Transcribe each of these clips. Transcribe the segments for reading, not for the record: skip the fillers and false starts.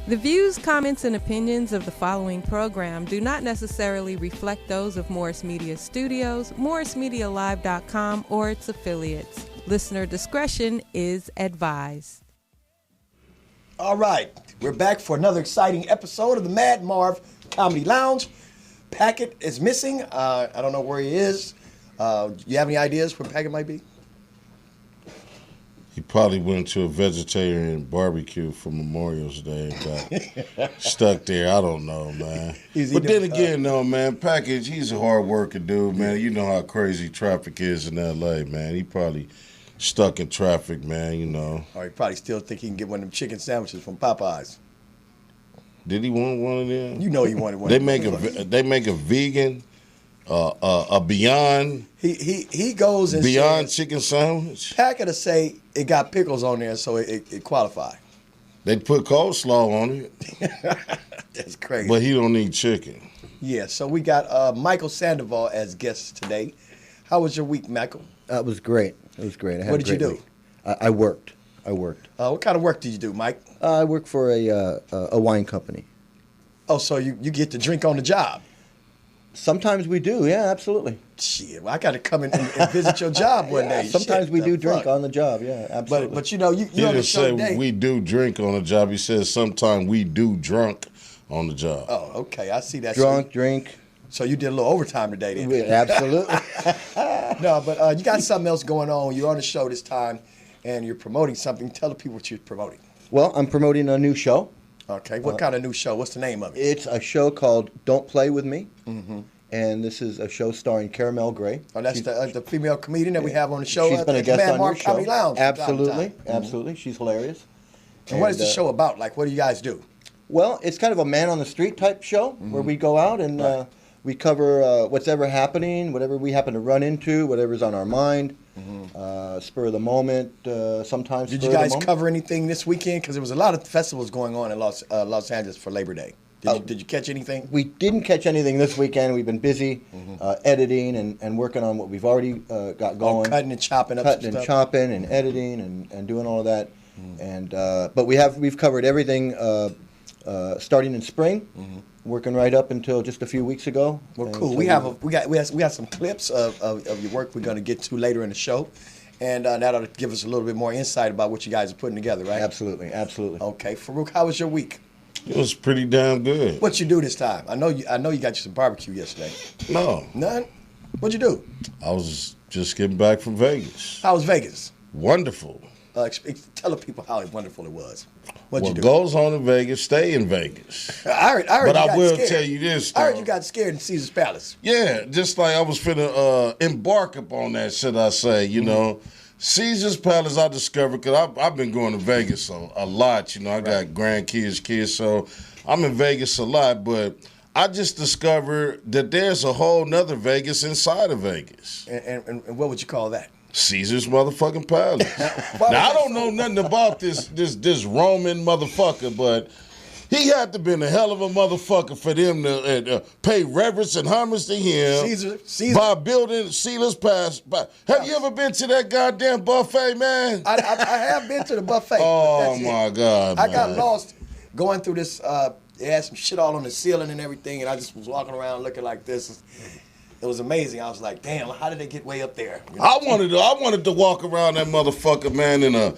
The views, comments, and opinions of the following program do not necessarily reflect those of Morris Media Studios, MorrisMediaLive.com, or its affiliates. Listener discretion is advised. All right, we're back for another exciting episode of the Mad Marv Comedy Lounge. Packett is missing. I don't know where he is. You have any ideas where Packett might be? He probably went to a vegetarian barbecue for Memorial's Day and got stuck there. I don't know, man. But then again, though, man, Package, he's a hard-working dude, man. You know how crazy traffic is in L.A., man. He probably stuck in traffic, man, you know. Or he probably still think he can get one of them chicken sandwiches from Popeyes. Did he want one of them? You know he wanted one. They make a vegan, a Beyond. He goes and Beyond says, chicken sandwich. Packett to say it got pickles on there, so it qualified. They put coleslaw on it. That's crazy. But he don't need chicken. Yeah. So we got Michael Sandoval as guest today. How was your week, Michael? It was great. It was great. What did you do? I worked. What kind of work did you do, Mike? I work for a wine company. Oh, so you get to drink on the job? Sometimes we do, yeah, absolutely. Shit, well, I got to come in and visit your job one day. Sometimes Shit, we do fuck? drink on the job, yeah, absolutely. But you know, you He on the didn't show say today. we do drink on the job. He says sometimes we do drunk on the job. Oh, okay, I see that. Drink. So you did a little overtime today, then? Absolutely. No, but you got something else going on. You're on the show this time, and you're promoting something. Tell the people what you're promoting. Well, I'm promoting a new show. Okay, what kind of new show? What's the name of it? It's a show called Don't Play With Me. Mm-hmm. And this is a show starring Caramel Gray. Oh, that's the female comedian that we have on the show. She's been a guest on your show. Comedy Lounge Absolutely, absolutely. She's hilarious. And what is the show about? Like, what do you guys do? Well, it's kind of a man on the street type show where we go out and we cover what's ever happening, whatever we happen to run into, whatever's on our mind, spur of the moment, sometimes. Did you guys cover anything this weekend? Because there was a lot of festivals going on in Los Angeles for Labor Day. Did you catch anything? We didn't catch anything this weekend. We've been busy editing and working on what we've already got going. Cutting and chopping up Cutting some and stuff. chopping and editing and doing all of that. And but we've covered everything starting in spring, working right up until just a few weeks ago. Well, And cool. so We got some clips of your work we're going to get to later in the show, and that'll give us a little bit more insight about what you guys are putting together, right? Absolutely. Okay, Farouk, how was your week? It was pretty damn good. What you do this time? I know you got you some barbecue yesterday. No. None? What'd you do? I was just getting back from Vegas. How was Vegas? Wonderful. Tell the people how wonderful it was. What'd you do? Goes on in Vegas, stay in Vegas. I heard But you I got will scared. tell you this, I heard though. you got scared in Caesar's Palace. Yeah, just like I was finna embark upon that, should I say, you know. Caesar's Palace I discovered, because I've been going to Vegas a lot, you know. I got grandkids, kids, so I'm in Vegas a lot, but I just discovered that there's a whole nother Vegas inside of Vegas. And what would you call that? Caesar's motherfucking Palace. Now, I don't know nothing about this Roman motherfucker, but he had to been a hell of a motherfucker for them to pay reverence and homage to him Caesar. by building Caesar's Palace. Have you ever been to that goddamn buffet, man? I have been to the buffet. Oh, but that's my it. God, I got man. lost going through this. They had some shit all on the ceiling and everything, and I just was walking around looking like this. It was amazing. I was like, damn, how did they get way up there? You know? I wanted to walk around that motherfucker, man, in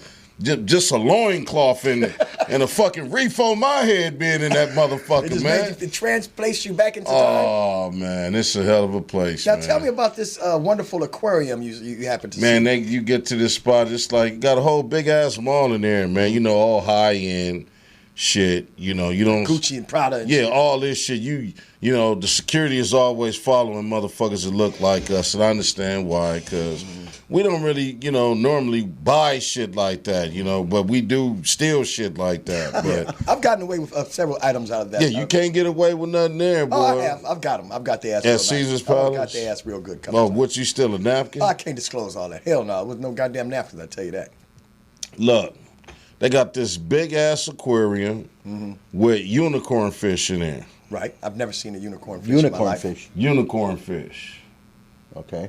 just a loincloth and a fucking reef on my head being in that motherfucker, man. It transplace you back into time. Oh, man, it's a hell of a place, Now man. tell me about this wonderful aquarium you happen to see. Man, you get to this spot, it's like you got a whole big ass mall in there, man. You know, all high end shit. You know, you don't Gucci and Prada. And yeah, shit. all this shit. You know, the security is always following motherfuckers that look like us, and I understand why, because we don't really, normally buy shit like that, but we do steal shit like that. But I've gotten away with several items out of that. yeah, you can't get away with nothing there, boy. Oh, I have. I've got them. I've got the ass. At real Caesar's nice. Oh, I got Palace? the ass real good. Oh, what, you steal a napkin? I can't disclose all that. Hell no. With no goddamn napkins, I tell you that. Look, they got this big ass aquarium with unicorn fish in there. Right. I've never seen a unicorn fish in my Unicorn life. fish. Unicorn fish. Okay.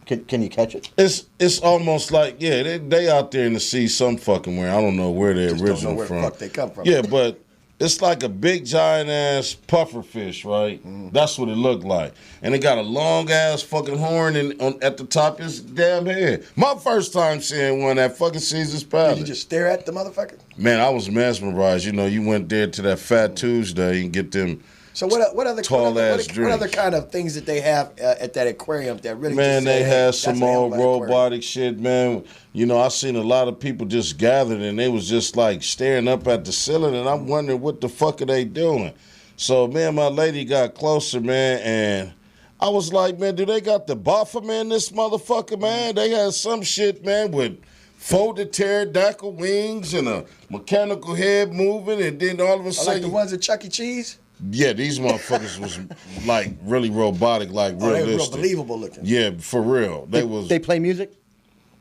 Can you catch it? It's almost like, yeah, they out there in the sea some fucking where. I don't know where they're Just don't know original where the from. fuck they come from. Yeah, but It's like a big giant ass puffer fish, right? That's what it looked like. And it got a long ass fucking horn at the top of its damn head. My first time seeing one at fucking Caesar's Palace. Did you just stare at the motherfucker? Man, I was mesmerized. You know, you went there to that Fat Tuesday and get them. So what other drinks. What other kind of things that they have at that aquarium that really? Man, just they say, had hey, some that's an old animal aquarium? robotic shit, man. You know, I seen a lot of people just gathered and they was just like staring up at the ceiling, and I'm wondering what the fuck are they doing. So me and my lady got closer, man, and I was like, man, do they got the Baffoman in this motherfucker, man? They had some shit, man, with folded pterodactyl wings and a mechanical head moving, and then all of a sudden, Like the ones at Chuck E. Cheese. yeah, these motherfuckers was like really robotic, like Oh, they were real realistic. believable looking. Yeah, for real. They play music?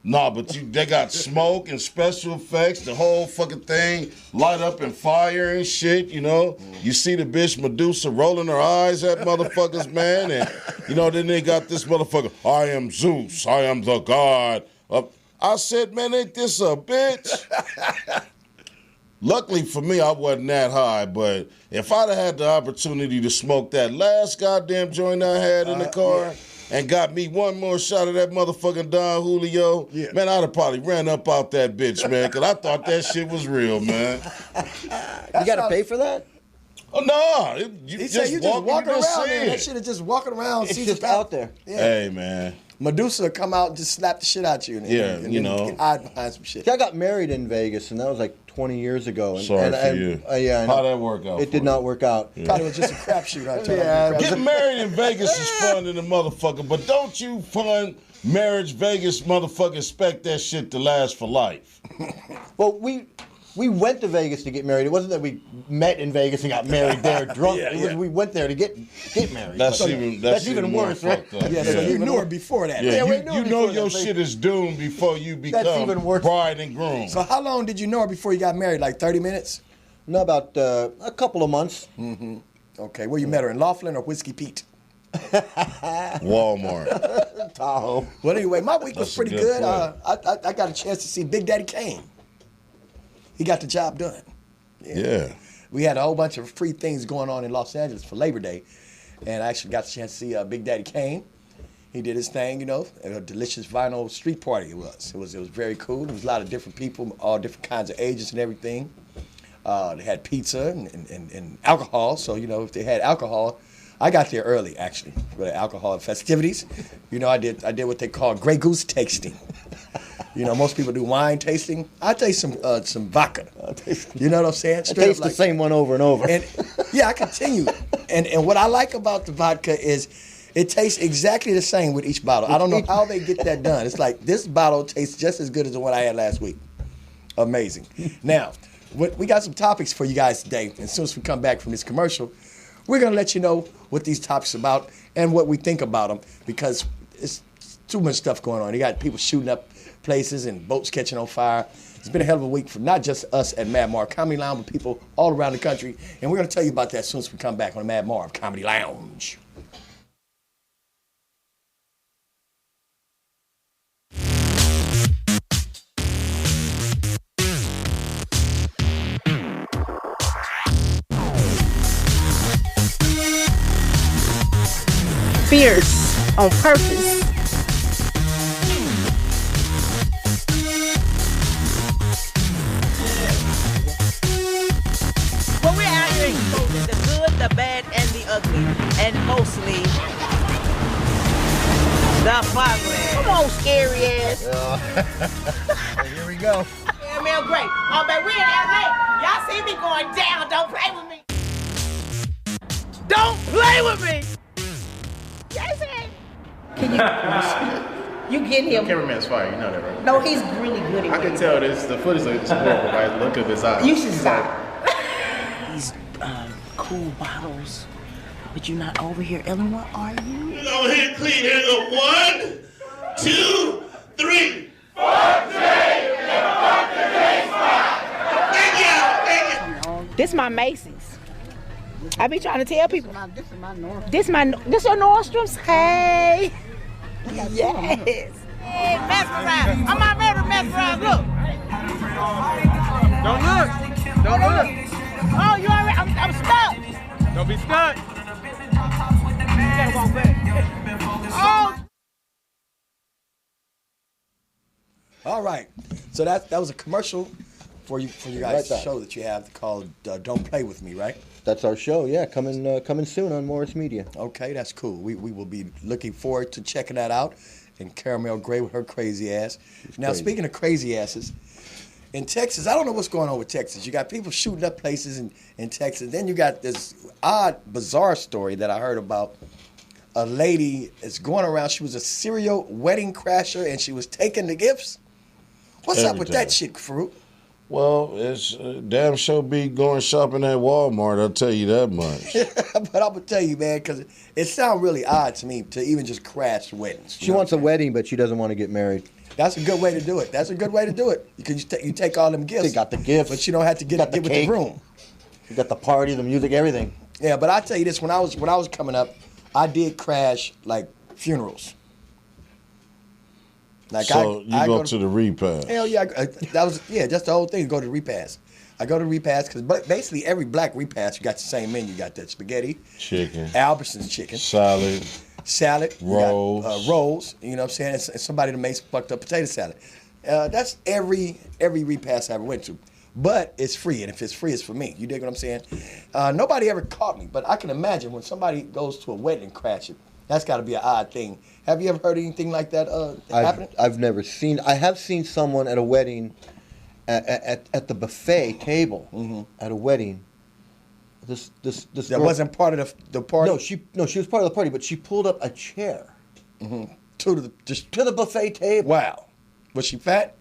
Nah, but they got smoke and special effects, the whole fucking thing, light up and fire and shit, you know. You see the bitch Medusa rolling her eyes at motherfuckers, man, and, you know, then they got this motherfucker, I am Zeus, I am the god. I said, man, ain't this a bitch? Luckily for me, I wasn't that high, but if I'd have had the opportunity to smoke that last goddamn joint I had in the car and got me one more shot of that motherfucking Don Julio, man, I'd have probably ran up out that bitch, man, because I thought that shit was real, man. You got to pay for that? Oh, no. You He said you just walking around there. That shit is just walking around. It's just out there. Yeah. Hey, man. Medusa come out and just slap the shit out you. And, Yeah, and you then know. get hide behind some shit. See, I got married in Vegas, and that was like 20 years ago. And, Sorry for you. Yeah, I know. How'd that work out? It did not work out. Probably was just a crapshoot. I told Yeah, you. Getting married in Vegas is fun in the motherfucker, but don't you fun marriage Vegas motherfucker expect that shit to last for life? Well, we went to Vegas to get married. It wasn't that we met in Vegas and got married there drunk. It was we went there to get married. That's even more worse, right? fucked up. Yeah, so you knew her before that. Yeah, right? you know your shit is doomed before you even become worse. bride and groom. So how long did you know her before you got married? Like 30 minutes? No, about a couple of months. Okay, where you met her, in Laughlin or Whiskey Pete? Walmart. Tahoe. Well, anyway, my week was That's a pretty good good. I got a chance to see Big Daddy Kane. He got the job done. Yeah. We had a whole bunch of free things going on in Los Angeles for Labor Day, and I actually got the chance to see Big Daddy Kane. He did his thing, you know, at a delicious vinyl street party. It was very cool. There was a lot of different people, all different kinds of ages and everything. They had pizza and alcohol, so, you know, if they had alcohol, I got there early, actually, for the alcohol festivities. You know, I did what they call Grey Goose tasting. You know, most people do wine tasting. I taste some vodka. You know what I'm saying? I taste the same one over and over. And yeah, I continue. And what I like about the vodka is it tastes exactly the same with each bottle. I don't know how they get that done. It's like this bottle tastes just as good as the one I had last week. Amazing. Now, we got some topics for you guys today. As soon as we come back from this commercial, we're going to let you know what these topics are about and what we think about them, because it's too much stuff going on. You got people shooting up places and boats catching on fire. It's been a hell of a week for not just us at Mad Marv Comedy Lounge, but people all around the country. And we're going to tell you about that as soon as we come back on the Mad Marv Comedy Lounge. Fierce on purpose. But we're out here exposing the good, the bad, and the ugly, and mostly the fugly. Come on, scary ass. Here we go. Yeah, man, great. Oh, man, we in LA. Y'all see me going down. Don't play with me. Don't play with me. Yes, man. Can you get him? Cameraman's fire, you know that, right? No, he's really good at I can tell this. The footage is horrible by the look of his eyes. You should stop. These cool bottles. But you're not over here, Ellen. What are you? We're gonna hit clean here. Go 1, 2, 3. Thank you. This my Macy's. I be trying to tell people. This your Nordstroms? Hey. Yes. Hey, mesmerize. I'm not ready to mesmerize. Look. Don't look. Oh, you already. Don't be stuck. Yeah, walk back. Oh! All right. So that was a commercial for you guys' Right show that you have called "Don't Play with Me," right? That's our show. Yeah, coming soon on Morris Media. Okay, that's cool. We will be looking forward to checking that out. And Caramel Gray with her crazy ass. Now, crazy. Speaking of crazy asses, in Texas, I don't know what's going on with Texas. You got people shooting up places in Texas. Then you got this odd, bizarre story that I heard about. A lady is going around. She was a serial wedding crasher, and she was taking the gifts. What's up with that shit, Farouk? Well, it's damn sure be going shopping at Walmart, I'll tell you that much. But I'm going to tell you, man, because it sounds really odd to me to even just crash weddings. She wants a wedding, but she doesn't want to get married. That's a good way to do it. That's a good way to do it. Because you take all them gifts. You got the gifts. But you don't have to get with the room. You got the party, the music, everything. Yeah, but I tell you this, when I was coming up, I did crash, like, funerals. Like so you go to the repast. Hell yeah, that's the whole thing. Go to the repast. I go to repast because basically every black repast you got the same menu. You got that spaghetti, chicken, Albertson's chicken, salad, rolls, rolls. You know what I'm saying? And somebody that makes fucked up potato salad. That's every repast I ever went to. But it's free, and if it's free, it's for me. You dig what I'm saying? Nobody ever caught me, but I can imagine when somebody goes to a wedding and crash it. That's got to be an odd thing. Have you ever heard anything like that happening? I've never seen. I have seen someone at a wedding, at the buffet table at a wedding. This that girl, wasn't part of the party. No, she was part of the party, but she pulled up a chair to the buffet table. Wow, was she fat?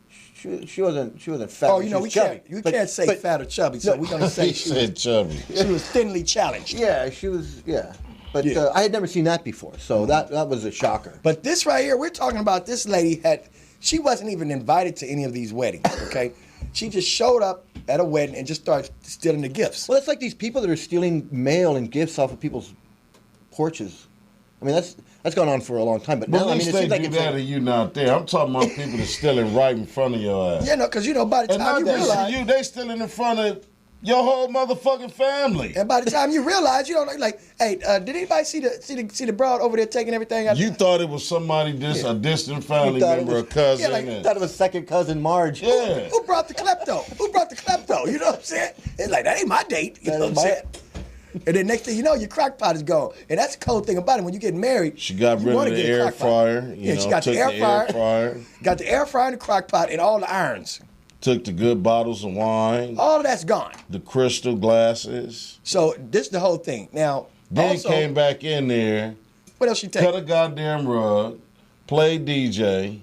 She wasn't fat. Oh, you know, we can't say fat or chubby, so we're gonna say she was chubby. She was thinly challenged. Yeah, she was. Yeah. But I had never seen that before, so that was a shocker. But this right here, we're talking about this lady she wasn't even invited to any of these weddings, okay? She just showed up at a wedding and just started stealing the gifts. Well, it's like these people that are stealing mail and gifts off of people's porches. I mean, that's gone on for a long time. But now, I mean, it seems like do that to you not there. I'm talking about people that's stealing right in front of your ass. Yeah, no, because, by the time you realize... they stealing in front of... your whole motherfucking family. And by the time you realize, you don't like, hey, did anybody see the broad over there taking everything out? You thought it was somebody, a distant family member, a cousin. Yeah, you thought it was second cousin Marge. Yeah. Who brought the klepto? You know what I'm saying? It's like, that ain't my date. You know what I'm saying? And then next thing you know, your crock pot is gone. And that's the cold thing about it. When you get married, she got rid of the air fryer. She got the air fryer. Got the air fryer and the crock pot and all the irons. Took the good bottles of wine. All of that's gone. The crystal glasses. So this is the whole thing. Now, then also, came back in there. What else she take? Cut a goddamn rug. Played DJ.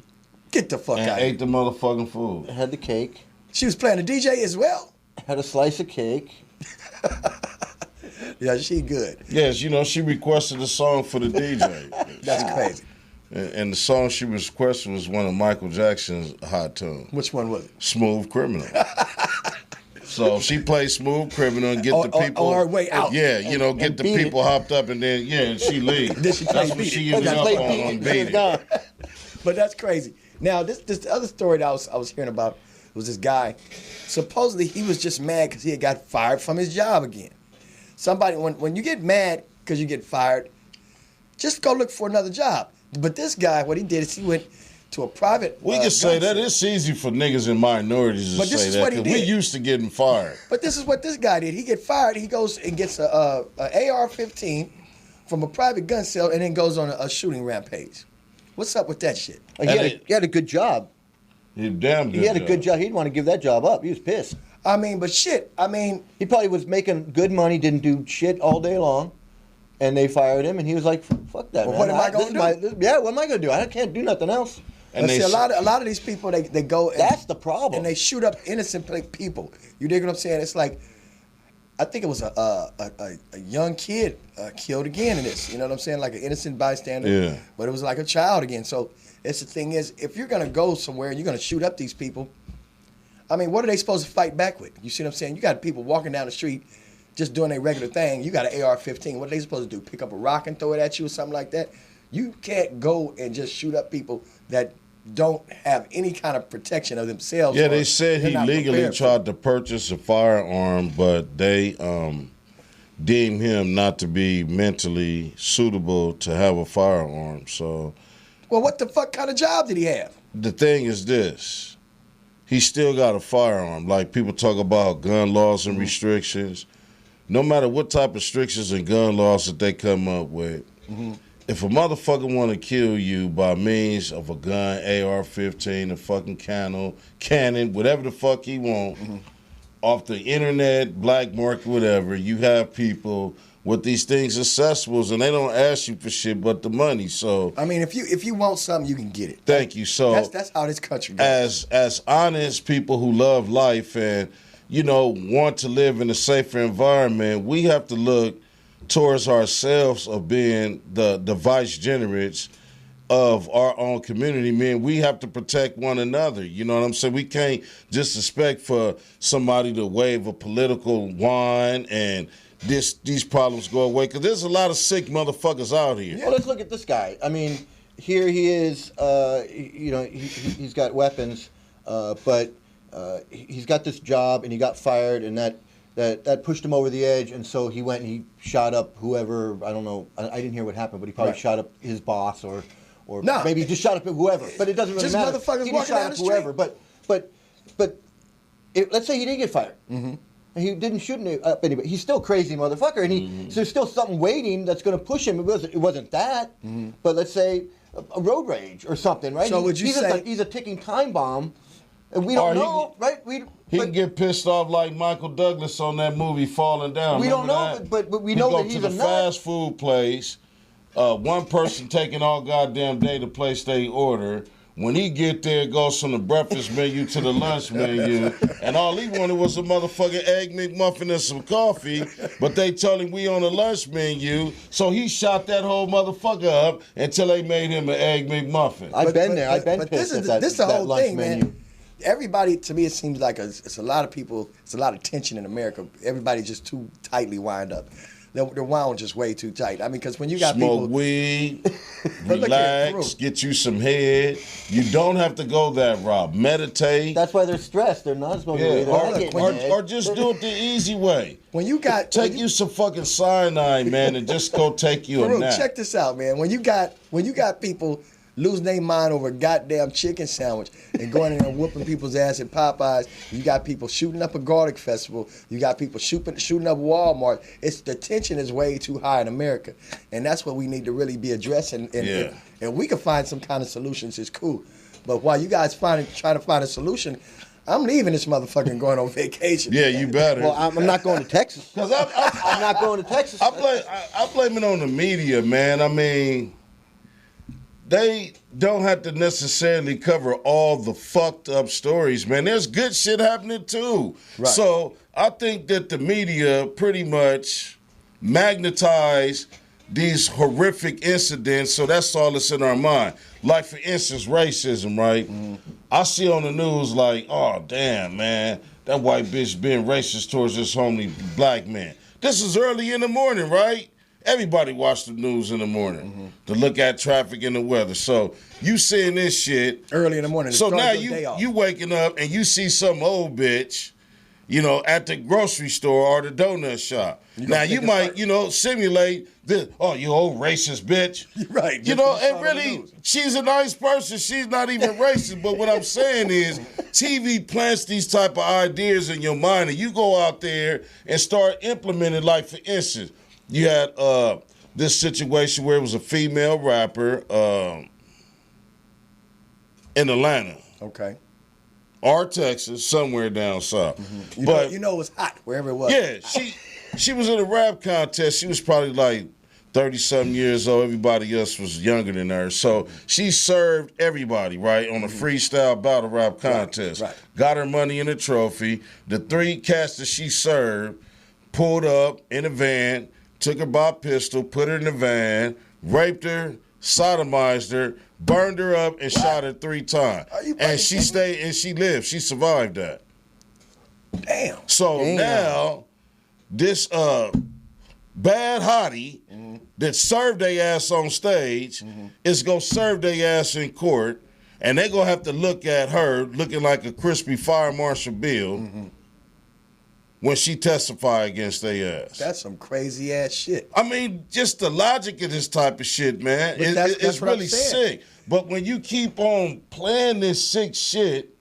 Get the fuck out of here. And ate the motherfucking food. Had the cake. She was playing the DJ as well? Had a slice of cake. Yeah, she good. Yes, she requested a song for the DJ. That's crazy. And the song she requested was one of Michael Jackson's hot tunes. Which one was it? Smooth Criminal. So she played Smooth Criminal and get the people on her way out. Yeah, get the people hopped up and then and she leaves. Then she That's what she ended up on Beat It. But that's crazy. Now this the other story that I was hearing about was this guy. Supposedly he was just mad because he had got fired from his job again. Somebody when you get mad because you get fired, just go look for another job. But this guy, what he did is he went to a private. We can say that. It's easy for niggas and minorities to say that because we used to getting fired. But this is what this guy did. He get fired. He goes and gets a AR-15 from a private gun sale and then goes on a shooting rampage. What's up with that shit? He had a good job. He damn good. He had a good job. He'd want to give that job up. He was pissed. I mean, but shit. I mean, he probably was making good money, didn't do shit all day long. And they fired him, and he was like, "Fuck that, well, man! What am I going to do? What am I going to do? I can't do nothing else." And see, a lot of these people, they go. That's the problem. And they shoot up innocent people. You dig what I'm saying? It's like, I think it was a young kid killed again in this. You know what I'm saying? Like an innocent bystander. Yeah. But it was like a child again. So it's the thing is, if you're going to go somewhere and you're going to shoot up these people, I mean, what are they supposed to fight back with? You see what I'm saying? You got people walking down the street just doing their regular thing. You got an AR-15. What are they supposed to do? Pick up a rock and throw it at you or something like that? You can't go and just shoot up people that don't have any kind of protection of themselves. Yeah, they said he legally tried to purchase a firearm, but they deem him not to be mentally suitable to have a firearm. So Well, what the fuck kind of job did he have? the thing is this. He still got a firearm. Like people talk about gun laws and restrictions. No matter what type of restrictions and gun laws that they come up with, if a motherfucker want to kill you by means of a gun, AR-15, a fucking cannon, whatever the fuck he want, off the internet, black market, whatever, you have people with these things accessible, and they don't ask you for shit but the money. So I mean, if you want something, you can get it. thank you. So That's how this country goes. as honest people who love life and want to live in a safer environment, we have to look towards ourselves of being the vice generals of our own community. Man, we have to protect one another. You know what I'm saying? We can't just expect for somebody to wave a political wand and these problems go away, because there's a lot of sick motherfuckers out here. Well, let's look at this guy. I mean, here he is. He's got weapons, but he's got this job, and he got fired, and that pushed him over the edge, and so he went and he shot up whoever. I don't know. I didn't hear what happened, but he probably shot up his boss, or No. maybe he just shot up whoever. But it doesn't really Just matter. motherfuckers He just walking shot down up the street. whoever. But let's say he did get fired. And he didn't shoot up anybody. He's still a crazy motherfucker, and so there's still something waiting that's going to push him. It wasn't that, but let's say a road rage or something, right? So would you say he's a ticking time bomb, and we don't know, right? He can get pissed off like Michael Douglas on that movie Falling Down. We don't Remember know, that? but we know that he's He go a to the nut. fast food place. One person taking all goddamn day to place their order. When he get there, it goes from the breakfast menu to the lunch menu, and all he wanted was a motherfucking egg McMuffin and some coffee, but they told him we on the lunch menu, so he shot that whole motherfucker up until they made him an egg McMuffin. I've been there. I've been But pissed this at that, is the that whole lunch thing, menu. man. Everybody, to me, it seems like it's a lot of people. It's a lot of tension in America. Everybody just too tightly wind up. They're wound just way too tight. I mean, because when you got Smoke people, weed, But look at it, relax, bro. get you some head. You don't have to go that route. Meditate. That's why they're stressed. They're not smoking Yeah, weed. They're not getting head. or just do it the easy way. when you got Take you some fucking cyanide, man, and just go take you a Bro, nap. check this out, man. When you got people losing their mind over a goddamn chicken sandwich and going in there and whooping people's ass at Popeyes, you got people shooting up a garlic festival, you got people shooting up Walmart. The tension is way too high in America, and that's what we need to really be addressing. And we can find some kind of solutions. It's cool, but while you guys trying to find a solution, I'm leaving this motherfucker and going on vacation. Yeah, you better. Well, I'm not going to Texas. Because I'm not going to Texas. I blame it on the media, man. I mean, they don't have to necessarily cover all the fucked up stories, man. There's good shit happening too. Right. So I think that the media pretty much magnetize these horrific incidents, so that's all that's in our mind. Like, for instance, racism, right? I see on the news like, oh, damn, man, that white bitch being racist towards this homely black man. This is early in the morning, right? Everybody watch the news in the morning to look at traffic and the weather. So you seeing this shit Early in the morning. So Start now your day off. you waking up and you see some old bitch, at the grocery store or the donut shop. Now you might, simulate this. Oh, you old racist bitch. Right. You know, and really, she's a nice person. She's not even racist. But what I'm saying is, TV plants these type of ideas in your mind, and you go out there and start implementing. Like, for instance, you had this situation where it was a female rapper in Atlanta. Okay. Or Texas, somewhere down south. You know it was hot wherever it was. Yeah, she was in a rap contest. She was probably like 30-something years old. Everybody else was younger than her. So she served everybody, right, on a freestyle battle rap contest. Right. Got her money and a trophy. The 3 cats that she served pulled up in a van, took her by a pistol, put her in the van, raped her, sodomized her, burned her up, and shot her 3 times. And she stayed and she lived. She survived that. Damn. So now, this bad hottie that served their ass on stage is going to serve their ass in court, and they're going to have to look at her looking like a crispy fire marshal Bill when she testify against their ass. That's some crazy ass shit. I mean, just the logic of this type of shit, man. But that's It's what I'm really saying. sick. But when you keep on playing this sick shit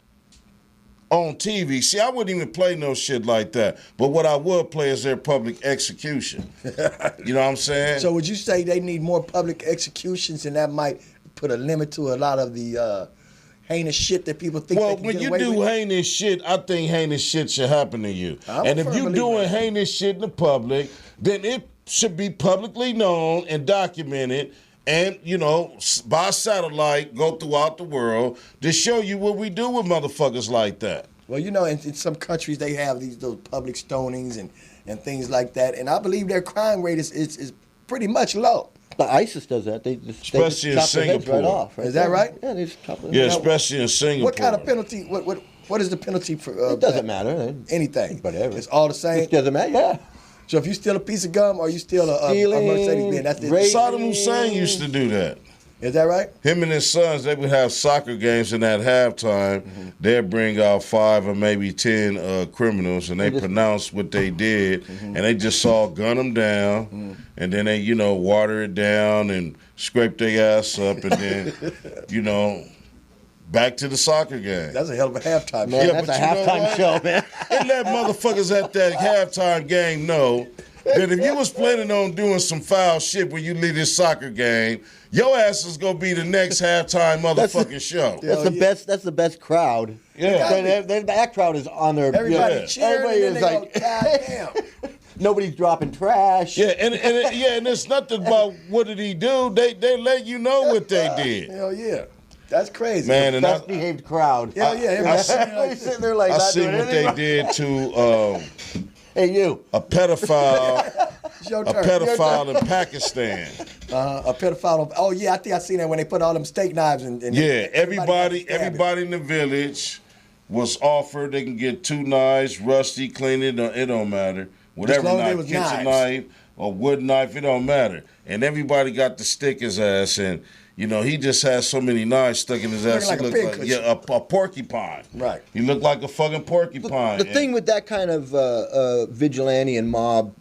on TV, see, I wouldn't even play no shit like that. But what I would play is their public execution. You know what I'm saying? So would you say they need more public executions, and that might put a limit to a lot of the heinous shit that people think Well, they can when get you away do with? heinous shit, I think heinous shit should happen to you. I'm And a if firm you believer doing in that. heinous shit in the public, then it should be publicly known and documented and, you know, by satellite, go throughout the world to show you what we do with motherfuckers like that. Well, you know, in some countries they have those public stonings and things like that, and I believe their crime rate is pretty much low. The ISIS does that. They just Especially in chop their heads right Singapore. off. Right Is that there. right? Yeah, they just chop their Yeah, heads off. especially in Singapore. What kind of penalty? What is the penalty for? It doesn't matter. Anything. Whatever. It's all the same. It doesn't matter. Yeah. So if you steal a piece of gum or you steal a Stealing, Mercedes-Benz, that's it. rape. Saddam Hussein used to do that. Is that right? Him and his sons, they would have soccer games, and at halftime, they'd bring out 5 or maybe 10 criminals, and they pronounce what they did, and they just saw gun them down, and then they, you know, water it down and scrape their ass up, and then, you know, back to the soccer game. That's a hell of a halftime. Man, Yeah, that's but a you know halftime what? show, man. And let motherfuckers at that halftime game know that if you was planning on doing some foul shit when you leave this soccer game, your ass is gonna be the next halftime motherfucking show. That's the best. That's the best crowd. Yeah. That crowd is on their. Everybody Yeah. cheering, Everybody and is then they like, go, God damn. nobody's dropping trash. Yeah, and it's nothing about what did he do. They let you know what they did. Hell yeah. That's crazy. Man, and Best behaved crowd. Hell yeah. Everybody's sitting like Everybody's this. sitting there like I not see doing what they anything. did to Hey, you. a pedophile, It's your a turn. pedophile in Pakistan. A pedophile. Oh yeah, I think I seen that when they put all them steak knives in. Yeah, everybody got in the village was offered they can get 2 knives, rusty, clean it, it don't matter. Whatever long as they knife, was kitchen knives. knife or wood knife, it don't matter. And everybody got to stick his ass, and you know he just has so many knives stuck in his ass. Looking like he a looked pig like a porcupine. Right. He looked like a fucking porcupine. The thing with that kind of vigilante and mob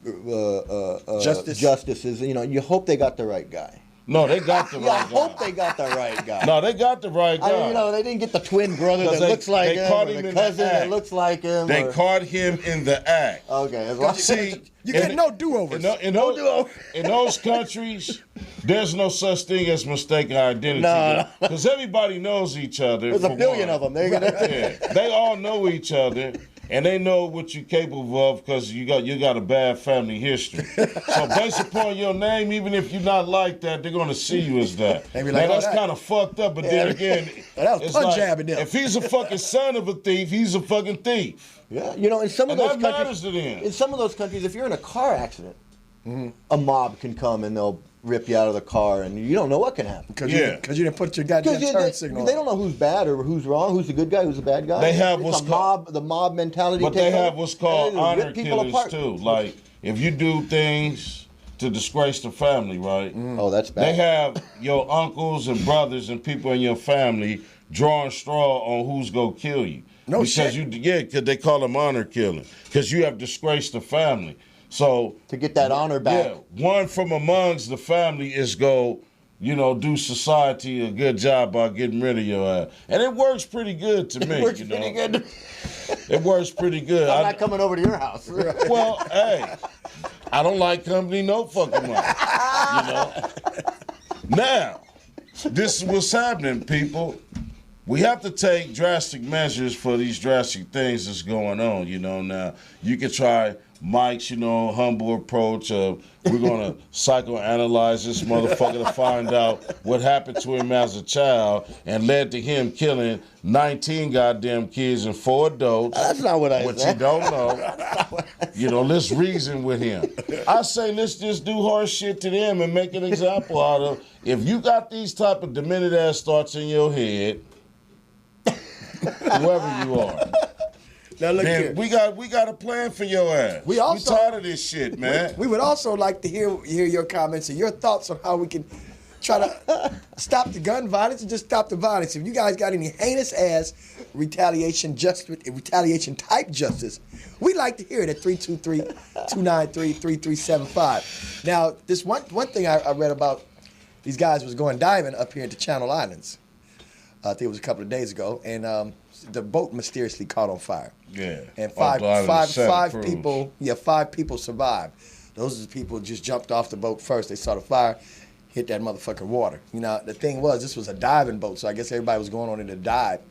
justice is, you know, you hope they got the right guy. No, they got the Yeah, I right hope guy. they got the right guy. No, they got the right guy. I mean, you know, they didn't get the twin brother 'Cause that looks like they him, caught or him the in the cousin that act. looks like him. They or- caught him in the act. Okay, as long See, You get no do-overs. in those countries, there's no such thing as mistaken identity. No. Because everybody knows each other. there's a for billion one. of them. They're gonna. Yeah, they all know each other, and they know what you're capable of because you got a bad family history. So based upon your name, even if you're not like that, they're gonna see you as that. They be Now like, oh, that's that- kind of fucked up, but then again, That was it's punjabbing them. if he's a fucking son of a thief, he's a fucking thief. Yeah, you know, in some of And those that countries, matters to them. in some of those countries, if you're in a car accident, a mob can come and they'll rip you out of the car, and you don't know what can happen. Because Yeah. you didn't put your goddamn Because turn signal they on. don't know who's bad or who's wrong, who's the good guy, who's the bad guy. They have It's what's a called- mob, the mob mentality. But they takes have over, what's called and they honor rip people killings apart. too. Like if you do things to disgrace the family, right? Oh, that's bad. They have your uncles and brothers and people in your family drawing straw on who's gonna kill you. No because shit. because they call them honor killing because you have disgraced the family. So to get that honor back. yeah, one from amongst the family is go, you know, do society a good job by getting rid of your ass, and it works pretty good to me. It works you know? pretty good. It works pretty good. I'm not coming over to your house. Well, hey, I don't like company no fucking way. You know? Now, this is what's happening, people. We have to take drastic measures for these drastic things that's going on, you know. Now, you can try Mike's, you know, humble approach of we're going to psychoanalyze this motherfucker to find out what happened to him as a child and led to him killing 19 goddamn kids and 4 adults. That's not what I What said. you don't know. You know, let's reason with him. I say let's just do horse shit to them and make an example out of. If you got these type of demented ass thoughts in your head, whoever you are, Now look then here. we got a plan for your ass. We also- tired of this shit, man. We would also like to hear your comments and your thoughts on how we can try to stop the gun violence and just stop the violence. If you guys got any heinous ass retaliation type justice, we like to hear it at 323-293-3375. Now, this one thing I read about these guys was going diving up here into Channel Islands. I think it was a couple of days ago, and the boat mysteriously caught on fire. Yeah. And Five people survived. Those are the people who just jumped off the boat first. They saw the fire, hit that motherfucking water. You know, the thing was, this was a diving boat, so I guess everybody was going on in to dive.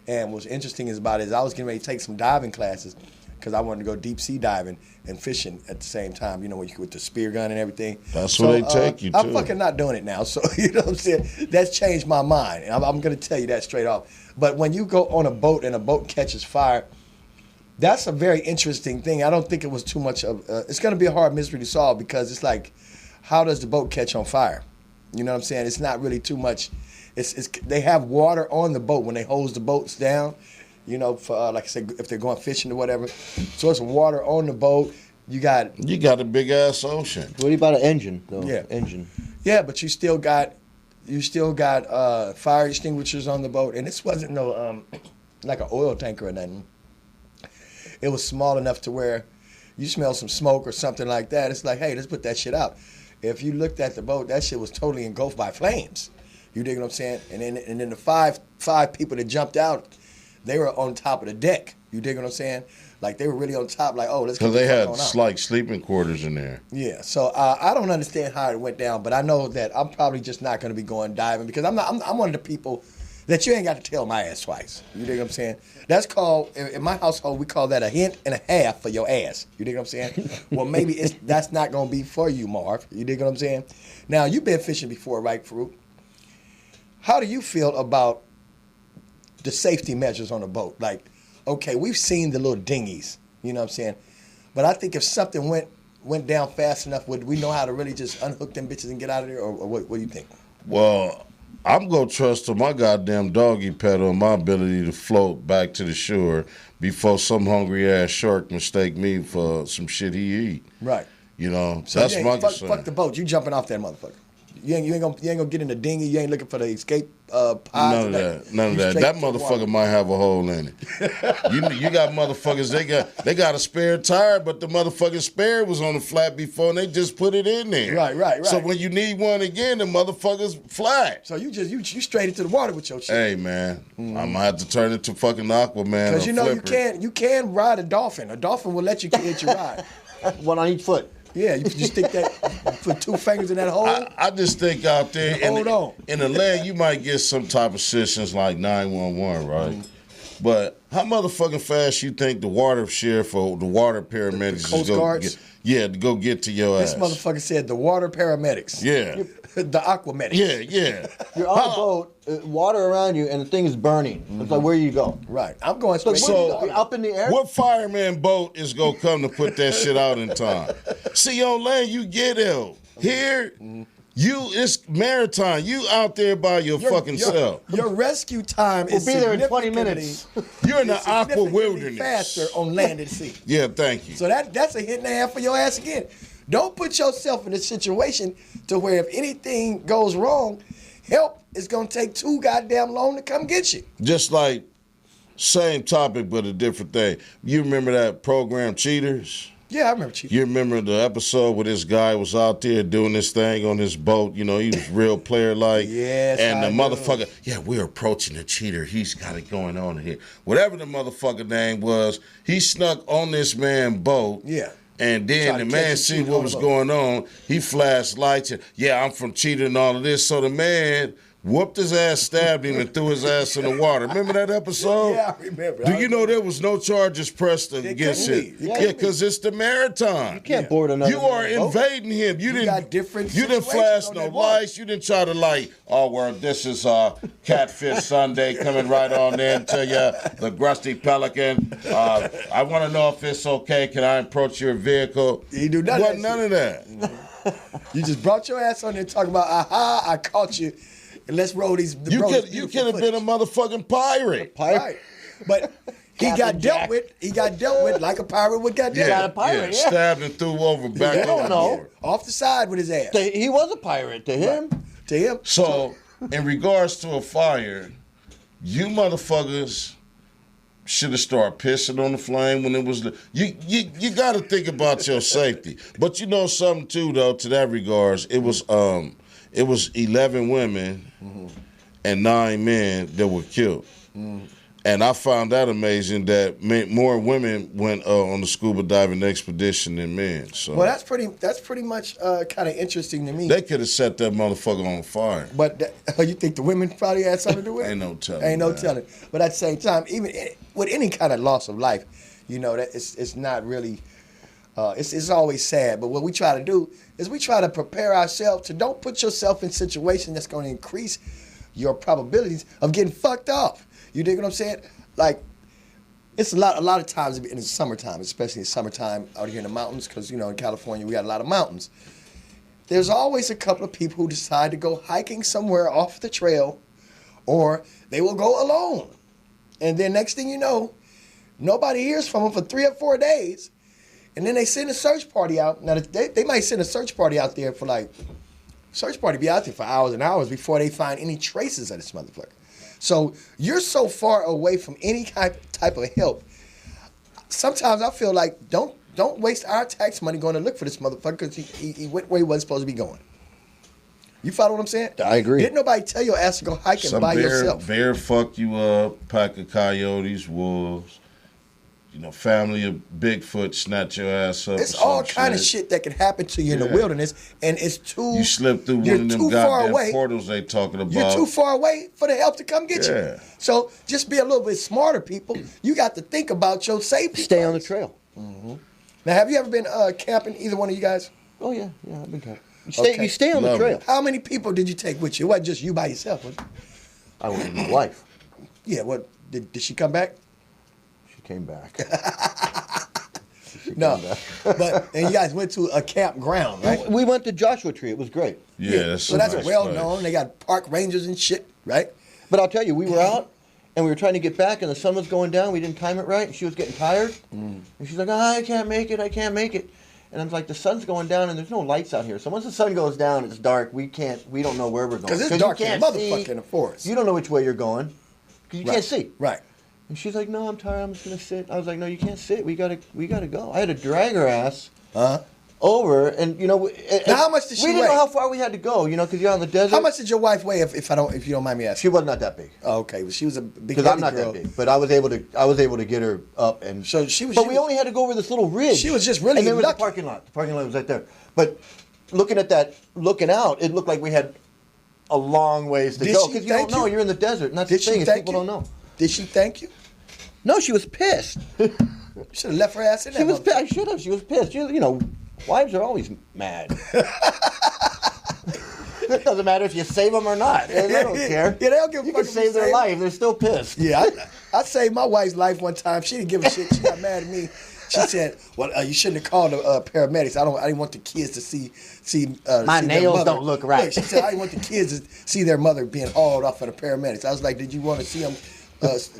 And what's interesting about it is I was getting ready to take some diving classes because I wanted to go deep sea diving and fishing at the same time, you know, with the spear gun and everything. That's where they take you, too. I'm fucking not doing it now, so, you know what I'm saying? That's changed my mind, and I'm going to tell you that straight off. But when you go on a boat and a boat catches fire, that's a very interesting thing. I don't think it was too much of it's going to be a hard mystery to solve because it's like, how does the boat catch on fire? You know what I'm saying? It's not really too much. They have water on the boat when they hose the boats down, you know, for, like I said, if they're going fishing or whatever. So it's water on the boat. You got a big ass ocean. What about an engine though? Yeah. Engine. Yeah, but you still got fire extinguishers on the boat, and this wasn't no like an oil tanker or nothing. It was small enough to where you smell some smoke or something like that. It's like, hey, let's put that shit out. If you looked at the boat, that shit was totally engulfed by flames. You dig what I'm saying? And then the five people that jumped out, they were on top of the deck. You dig what I'm saying? Like they were really on top. Like, oh, let's go. Because they had like sleeping quarters in there. Yeah. So I don't understand how it went down, but I know that I'm probably just not going to be going diving because I'm one of the people that you ain't got to tell my ass twice. You dig what I'm saying? That's called, in my household, we call that a hint and a half for your ass. You dig what I'm saying? Well, maybe that's not going to be for you, Marv. You dig what I'm saying? Now, you've been fishing before, right, Farouk? How do you feel about the safety measures on a boat? Like, okay, we've seen the little dinghies, you know what I'm saying? But I think if something went down fast enough, would we know how to really just unhook them bitches and get out of there? Or what do you think? Well, I'm going to trust to my goddamn doggy paddle and my ability to float back to the shore before some hungry-ass shark mistake me for some shit he eat. Right. You know, so that's my concern. Fuck the boat. You jumping off that motherfucker. You ain't gonna get in the dinghy. You ain't looking for the escape pods. None of that. That motherfucker might have a hole in it. you got motherfuckers. They got a spare tire, but the motherfucking spare was on the flat before, and they just put it in there. Right. So when you need one again, the motherfucker's flat. So you straight into the water with your shit. Hey man, I'm gonna have to turn it to fucking Aquaman. Because you know you can ride a dolphin. A dolphin will let you hit your ride. One on each foot. Yeah, you stick that, put two fingers in that hole. I just think out there in the land, you might get some type of assistance like 911, right? Mm-hmm. But how motherfucking fast you think the water sheriff or the water paramedics Coast Guards? To go get to your ass? This motherfucker said the water paramedics. Yeah. The aquamedics. Yeah. You're on a boat, water around you, and the thing is burning. Mm-hmm. It's like, where you go? Right. I'm going straight. So up in the air? What fireman boat is going to come to put that shit out in time? See, on land, you get ill. Here, it's maritime. You out there by your fucking self. Your rescue time is be there in 20 minutes. You're in the aqua wilderness. Faster on land and sea. Yeah, thank you. So that's a hit and a half for your ass again. Don't put yourself in a situation to where if anything goes wrong, help is going to take too goddamn long to come get you. Just like, same topic but a different thing. You remember that program Cheaters? Yeah, I remember Cheaters. You remember the episode where this guy was out there doing this thing on his boat? You know, he was real player-like. Yes, and the motherfucker, we're approaching the cheater. He's got it going on here. Whatever the motherfucker name was, he snuck on this man's boat. Yeah. And then the man seen what was going on. He flashed lights and, I'm from Cheater and all of this. So the man whooped his ass, stabbed him, and threw his ass in the water. Remember that episode? Yeah, I remember. Do you know there was no charges pressed against him? Yeah, because it's the maritime. You can't board another. You are invading him. You didn't flash no lights. You didn't try to this is Catfish Sunday coming right on in to you, the Grusty Pelican. I want to know if it's okay. Can I approach your vehicle? You do none of that. You just brought your ass on there talking about, I caught you. And let's roll these. You could have been a motherfucking pirate. Right. But he got dealt with. He got dealt with like a pirate would get dealt with. Stabbed and threw over back. Off the side with his ass. He was a pirate to him. Right. To him. So, in regards to a fire, you motherfuckers should have started pissing on the flame when it was. You got to think about your safety. But you know something too, though. To that regards, it was 11 women and 9 men that were killed. And I found that amazing that more women went on the scuba diving expedition than men. So well, that's pretty much kind of interesting to me. They could have set that motherfucker on fire. But you think the women probably had something to do with it? Ain't no telling. Ain't no telling. But at the same time, even with any kind of loss of life, you know that it's not really. It's always sad. But what we try to do is we try to prepare ourselves to don't put yourself in a situation that's going to increase your probabilities of getting fucked off. You dig what I'm saying? Like, it's a lot of times in the summertime, especially in summertime out here in the mountains, because, you know, in California, we got a lot of mountains. There's always a couple of people who decide to go hiking somewhere off the trail, or they will go alone. And then next thing you know, nobody hears from them for 3 or 4 days. And then they send a search party out. Now, they might send a search party out there for search party be out there for hours and hours before they find any traces of this motherfucker. So you're so far away from any type of help. Sometimes I feel like don't waste our tax money going to look for this motherfucker because he went where he wasn't supposed to be going. You follow what I'm saying? I agree. Didn't nobody tell your ass to go hiking by yourself? Bear fuck you up, pack of coyotes, wolves. You know, family of Bigfoot snatch your ass up. It's all kind of shit that can happen to you in the wilderness, and it's too. You slip through one of them goddamn portals they talking about. You're too far away for the help to come get you. So just be a little bit smarter, people. You got to think about your safety. Stay on the trail. Mm-hmm. Now, have you ever been camping? Either one of you guys? Oh yeah, I've been camping. You stay on the trail. How many people did you take with you? It wasn't just you by yourself, was it? I went with my wife. Yeah. What did she come back? Came back. And you guys went to a campground, right? We went to Joshua Tree. It was great. Yeah, so that's nice well known. They got park rangers and shit, right? But I'll tell you, we were out and we were trying to get back, and the sun was going down. We didn't time it right, and she was getting tired. And she's like, I can't make it. And I'm like, the sun's going down, and there's no lights out here. So once the sun goes down, it's dark. We don't know where we're going. Because it's dark as a motherfucker in the forest. You don't know which way you're going because you can't see. Right. And she's like, no, I'm tired. I'm just going to sit. I was like, no, you can't sit. We gotta go. I had to drag her ass over. And, you know. Now, how much did she weigh? We didn't know how far we had to go, you know, because you're on the desert. How much did your wife weigh, if you don't mind me asking? She was not that big. Oh, okay. Well, she was a big Because I'm not that big. But I was able to get her up. And so she was. But we only had to go over this little ridge. She was just really And there was lucky. a parking lot. The parking lot was right there. But looking out, it looked like we had a long ways to go. Because you don't know. You're in the desert. And that's the thing is people don't know. Did she thank you? No, she was pissed. You should have left her ass in there. I should have. She was pissed. You know, wives are always mad. It doesn't matter if you save them or not. They don't care. Yeah, they don't give a fuck. You can save their life. They're still pissed. Yeah, I saved my wife's life one time. She didn't give a shit. She got mad at me. She said, "Well, you shouldn't have called the paramedics. I didn't want the kids to see my see nails don't look right." Look, she said, "I didn't want the kids to see their mother being hauled off of the paramedics." I was like, "Did you want to see them?"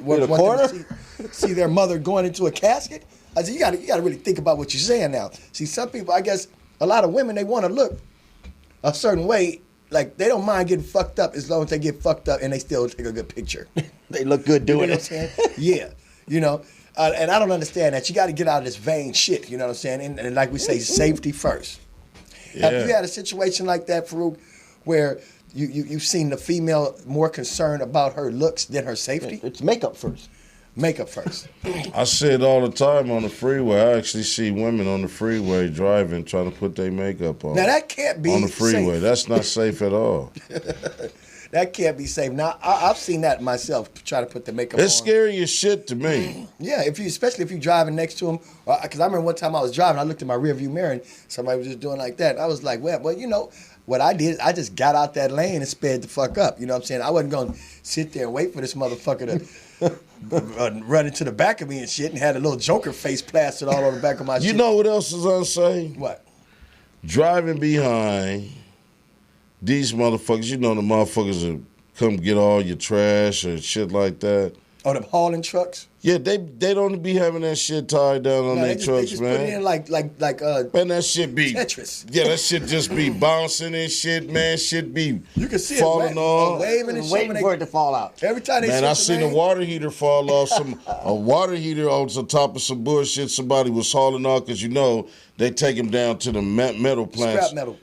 Want them to see their mother going into a casket? I said, you got to really think about what you're saying now. See, some people, I guess, a lot of women, they want to look a certain way. Like, they don't mind getting fucked up as long as they get fucked up and they still take a good picture. They look good doing it. Yeah, you know. And I don't understand that. You got to get out of this vain shit, you know what I'm saying? And like we say, safety first. Yeah. Have you had a situation like that, Farouk, where you've seen the female more concerned about her looks than her safety? It's makeup first. Makeup first. I see it all the time on the freeway. I actually see women on the freeway driving, trying to put their makeup on. Now, that can't be on the freeway. safe. That's not safe at all. That can't be safe. Now, I've seen that myself, try to put the makeup on. It's scary as shit to me. Yeah, especially if you're driving next to them. Because I remember one time I was driving, I looked in my rearview mirror, and somebody was just doing like that. I was like, well, you know, what I did, I just got out that lane and sped the fuck up. You know what I'm saying? I wasn't going to sit there and wait for this motherfucker to run into the back of me and shit and had a little Joker face plastered all on the back of my shit. You know what else is unsafe? What? Driving behind these motherfuckers. You know the motherfuckers that come get all your trash or shit like that. Oh, them hauling trucks? Yeah, they don't be having that shit tied down on their trucks, they just man. Put it in like man, that shit be Tetris. Yeah, that shit just be bouncing and shit, man. Shit be you can see falling off, waving and waiting for it to fall out. Every time they man, I seen a water heater fall off. A water heater on the top of some bullshit. Somebody was hauling off because they take them down to the metal plants. Scrap metal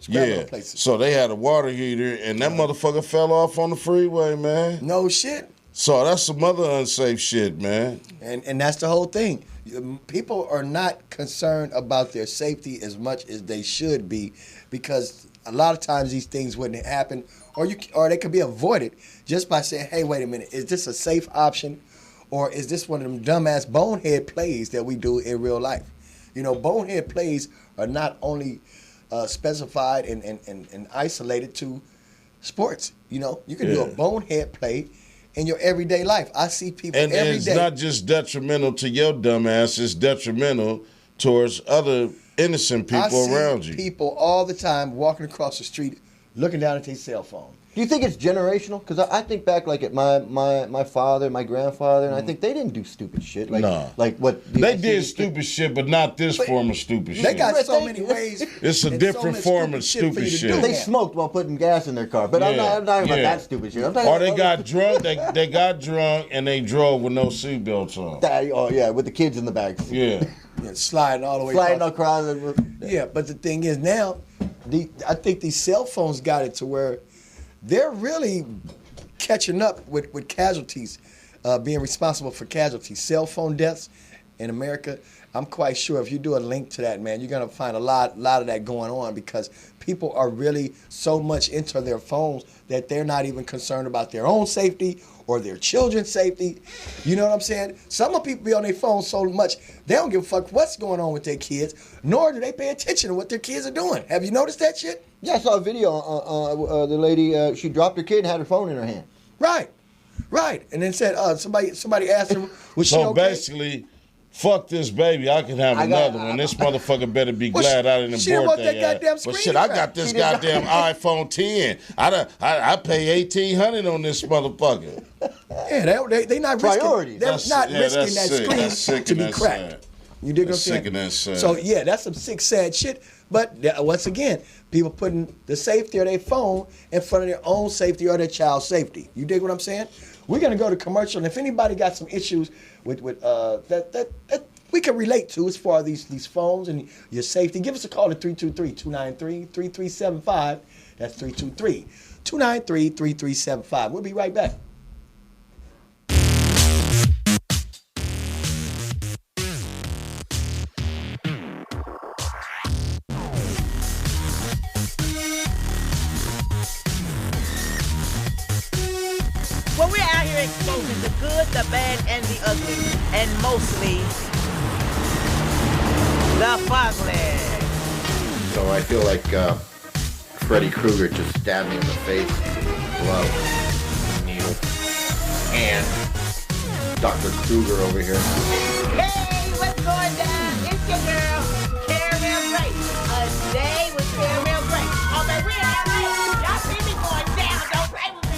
places. So they had a water heater, and that motherfucker fell off on the freeway, man. No shit. So that's some other unsafe shit, man. And that's the whole thing. People are not concerned about their safety as much as they should be, because a lot of times these things wouldn't happen, or they could be avoided just by saying, hey, wait a minute, is this a safe option, or is this one of them dumbass bonehead plays that we do in real life? Bonehead plays are not only specified and isolated to sports. You can do a bonehead play in your everyday life. I see people every day. And it's not just detrimental to your dumb ass, it's detrimental towards other innocent people around you. I see people all the time walking across the street looking down at their cell phone. Do you think it's generational? Because I think back like at my father, my grandfather, and I think they didn't do stupid shit. Like what they did stupid shit, but not this form of stupid shit. They got so many ways. It's a different form of stupid shit. They smoked while putting gas in their car, but I'm not talking about that stupid shit. Or they got drunk. They got drunk and they drove with no seatbelts on. With the kids in the back. Yeah, sliding all the way. Sliding across. Yeah, but the thing is now, I think these cell phones got it to where they're really catching up with casualties, being responsible for casualties. Cell phone deaths in America, I'm quite sure if you do a link to that, man, you're going to find a lot of that going on, because people are really so much into their phones that they're not even concerned about their own safety or their children's safety. You know what I'm saying? Some of people be on their phones so much, they don't give a fuck what's going on with their kids, nor do they pay attention to what their kids are doing. Have you noticed that shit? Yeah, I saw a video. The lady, she dropped her kid and had her phone in her hand. Right. And then said, somebody asked her, was she okay? So basically, fuck this baby, I can have another one. This motherfucker better be glad I didn't abort that. But shit, I got this goddamn iPhone 10. I pay $1,800 on this motherfucker. Yeah, they not risking. They're not risking that screen to be cracked. Sad. You dig what I'm saying? Sick and that's sad. So yeah, that's some sick, sad shit. But once again, people putting the safety of their phone in front of their own safety or their child's safety. You dig what I'm saying? We're gonna go to commercial, and if anybody got some issues with that we can relate to as far as these phones and your safety, give us a call at 323-293-3375. That's 323-293-3375. We'll be right back. Well, we're out here exposing the good, the bad, and the ugly, and mostly the fugly. So I feel like Freddy Krueger just stabbed me in the face, glove, needle, and Dr. Krueger over here. Hey, what's going down? It's your girl, Caramel Grace. A day with Caramel Grace. Oh, man, we're in LA. Y'all see me going down. Don't play with me.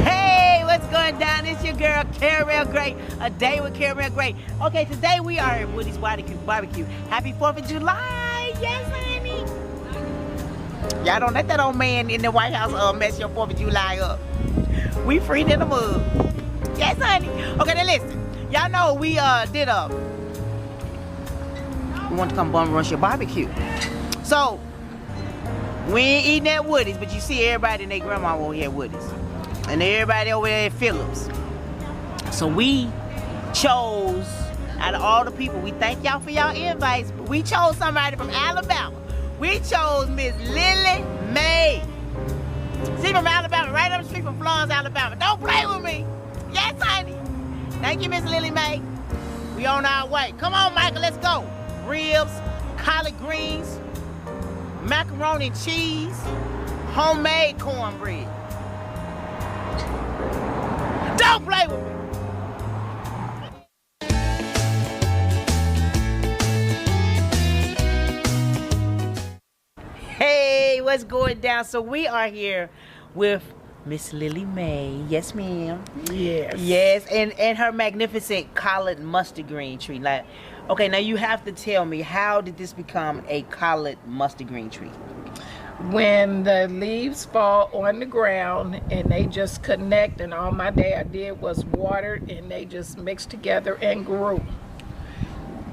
Hey, what's going down? It's your girl, Caramel Grace. A day with Caramel Grace. Okay, today we are at Woody's Barbecue. Happy 4th of July. Yes, honey. Y'all don't let that old man in the White House mess your 4th of July up. We freed in the mud. Yes, honey. Okay, now listen. Y'all know we we want to come bum rush your barbecue. So, we ain't eating at Woody's, but you see everybody and their grandma over here at Woody's. And everybody over there at Phillips. So we chose, out of all the people, we thank y'all for y'all invites, but we chose somebody from Alabama. We chose Miss Lily Mae. She from Alabama, right up the street from Florence, Alabama. Don't play with me. Yes, honey. Thank you, Miss Lily Mae. We on our way. Come on, Michael, let's go. Ribs, collard greens, macaroni and cheese, homemade cornbread. Don't play with me. Hey, what's going down. So we are here with Miss Lily Mae. Yes, ma'am. Yes. Yes, and her magnificent collard mustard green tree. Like, okay, now you have to tell me, how did this become a collard mustard green tree? When the leaves fall on the ground and they just connect, and all my dad did was water, and they just mixed together and grew.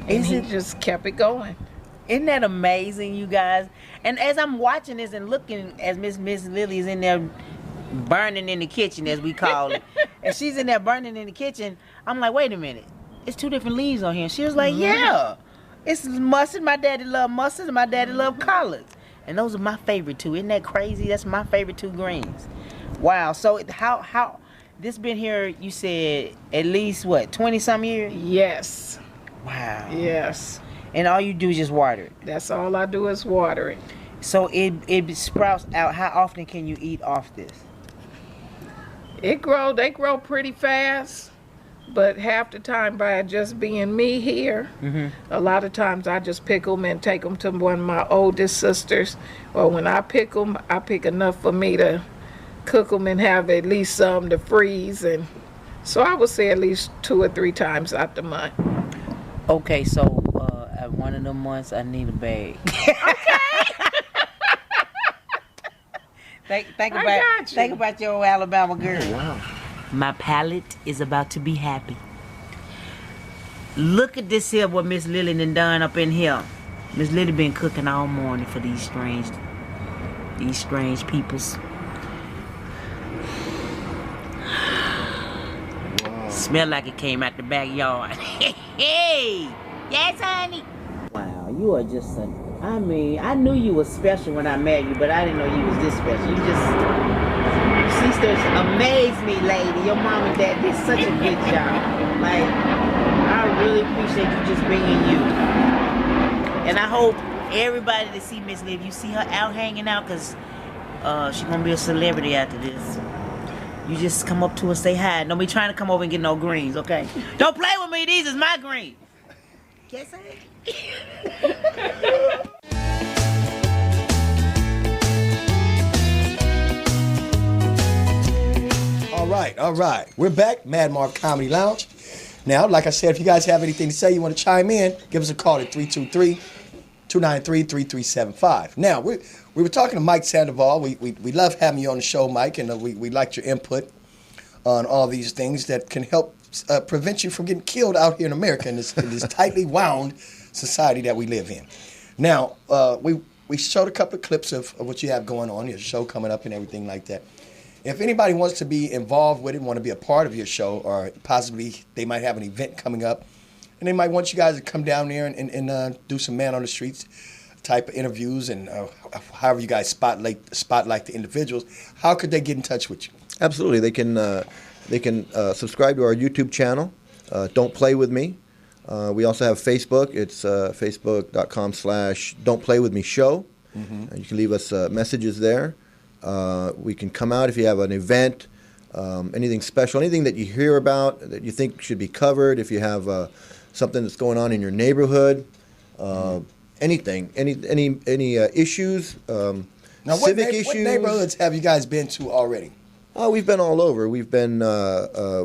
And he just kept it going. Isn't that amazing, you guys? And as I'm watching this and looking, as Miss Lily is in there burning in the kitchen, as we call it, and she's in there burning in the kitchen, I'm like, wait a minute, it's 2 different leaves on here. And she was like, yeah, it's mustard. My daddy loved mustard, and my daddy loved collards. And those are my favorite 2. Isn't that crazy? That's my favorite 2 greens. Wow. So how this been here, you said at least what, 20-some years? Yes. Wow. Yes. And all you do is just water it. That's all I do is water it. So it sprouts out. How often can you eat off this? They grow pretty fast, but half the time by just being me here, a lot of times I just pick them and take them to one of my oldest sisters. Or when I pick them, I pick enough for me to cook them and have at least some to freeze. And so I would say at least 2 or 3 times out the month. Okay, so at one of them months I need a bag. Think about your old Alabama girl. Wow. My palate is about to be happy. Look at this here, what Miss Lily done up in here. Miss Lily been cooking all morning for these strange peoples. Wow. Smell like it came out the backyard. Hey, yes, honey. Wow, you are just I knew you was special when I met you, but I didn't know you was this special. You sisters amaze me, lady. Your mom and dad did such a good job. Like, I really appreciate you just being you. And I hope everybody that see Miss Liv, you see her out hanging out, because she's going to be a celebrity after this. You just come up to her, say hi. Don't be trying to come over and get no greens, okay? Don't play with me. These is my greens. Yes, sir. All right. We're back, Mad Marv Comedy Lounge. Now, like I said, if you guys have anything to say, you want to chime in, give us a call at 323-293-3375. Now, we were talking to Mike Sandoval. We love having you on the show, Mike, and we liked your input on all these things that can help prevent you from getting killed out here in America in this tightly wound society that we live in. Now, we showed a couple of clips of what you have going on, your show coming up and everything like that. If anybody wants to be involved with it, want to be a part of your show, or possibly they might have an event coming up, and they might want you guys to come down there and do some man on the streets type of interviews, and however you guys spotlight the individuals, how could they get in touch with you? Absolutely. They can subscribe to our YouTube channel, Don't Play With Me. We also have Facebook. It's facebook.com/don'tplaywithmeshow. You can leave us messages there. We can come out if you have an event, anything special, anything that you hear about that you think should be covered. If you have something that's going on in your neighborhood, anything, any issues, now, civic issues. What neighborhoods have you guys been to already? Oh, we've been all over. We've been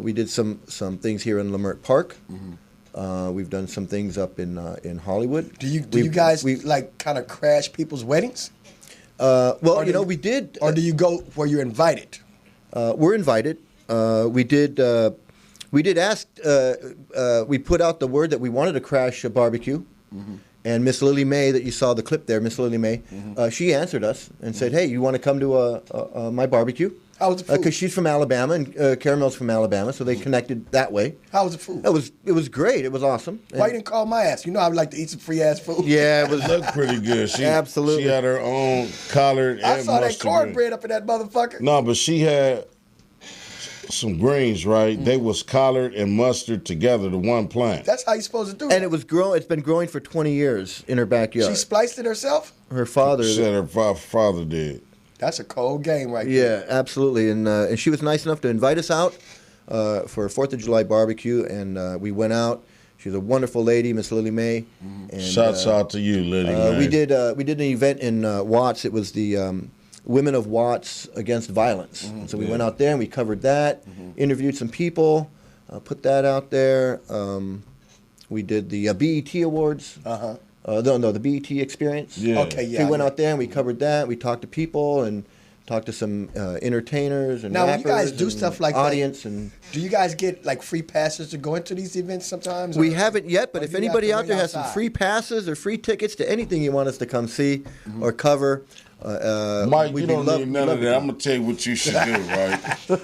we did some things here in Leimert Park. We've done some things up in Hollywood. Do you guys like kind of crash people's weddings? Well, we did. Or do you go where you're invited? We're invited. We did ask. We put out the word that we wanted to crash a barbecue, and Miss Lily Mae, that you saw the clip there, Miss Lily Mae, she answered us and said, "Hey, you want to come to my barbecue?" How was the food? Because she's from Alabama and Caramel's from Alabama, so they connected that way. How was the food? It was great. It was awesome. Why you didn't call my ass? You know I would like to eat some free ass food. Yeah, it looked pretty good. Absolutely. She had her own collard and I saw that mustard cornbread up in that motherfucker. No, but she had some greens, right? They was collard and mustard together to one plant. That's how you're supposed to do it. And it was it's been growing for 20 years in her backyard. She spliced it herself? Her father. She said her father did. That's a cold game right there. Yeah, absolutely. And she was nice enough to invite us out for a 4th of July barbecue, and we went out. She's a wonderful lady, Miss Lily Mae. And, Shouts out to you, Lily Mae. We did an event in Watts. It was the Women of Watts Against Violence. And so we went out there and we covered that, interviewed some people, put that out there. We did the BET Awards. The BET Experience. Yeah. Okay, yeah. We went out there and we covered that. We talked to people and talked to some entertainers and now, when rappers. you guys do stuff like audience that, and do you guys get like free passes to go into these events sometimes? We haven't yet, but if anybody out there has some outside? free passes or free tickets to anything you want us to come see or cover, Mike, you don't need none of that. I'm gonna tell you what you should do, right?